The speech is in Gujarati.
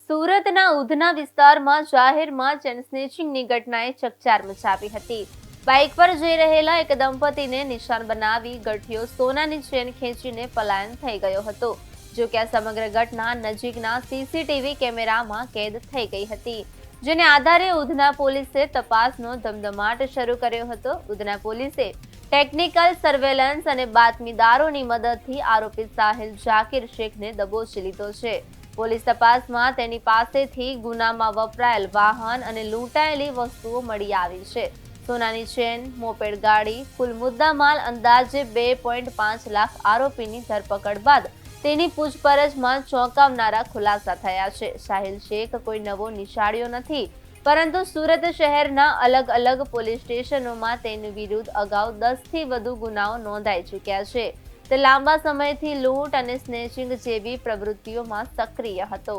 સુરતના ઉધના વિસ્તારમાં જાહેરમાં ચેન સ્નેચિંગની ઘટનાએ ચકચાર મચાવી હતી. બાઇક પર જઈ રહેલા એક દંપતીને નિશાન બનાવી ગઠિયો સોનાની ચેન ખેંચીને પલાયન થઈ ગયો હતો. જો કે આ સમગ્ર ઘટના નજીકના સીસીટીવી કેમેરામાં કેદ થઈ ગઈ હતી, જેને આધારે ઉધના પોલીસે તપાસનો ધમધમાટ શરૂ કર્યો હતો. ઉધના પોલીસે ટેકનિકલ સર્વેલન્સ અને બાતમીદારોની મદદથી આરોપી સાહિલ જાકીર શેખને દબોચી લીધો છે. પોલીસ તપાસમાં તેની પાસેથી ગુનામાં વપરાયેલ વાહન અને લૂંટાયેલી વસ્તુઓ મળી આવી છે. સોનાની ચેન, મોપેડ ગાડી, કુલ મુદ્દામાલ અંદાજે 2.5 લાખ. આરોપીની ધરપકડ બાદ તેની પૂછપરછમાં ચોંકાવનારા ખુલાસા થયા છે. સાહિલ શેખ કોઈ નવો નિશાળ્યો નથી, પરંતુ સુરત શહેરના અલગ અલગ પોલીસ સ્ટેશનોમાં તેની વિરુદ્ધ અગાઉ 10થી વધુ ગુનાઓ નોંધાઈ ચૂક્યા છે. તે લાંબા સમયથી લૂંટ અને સ્નેચિંગ જેવી પ્રવૃત્તિઓમાં સક્રિય હતો.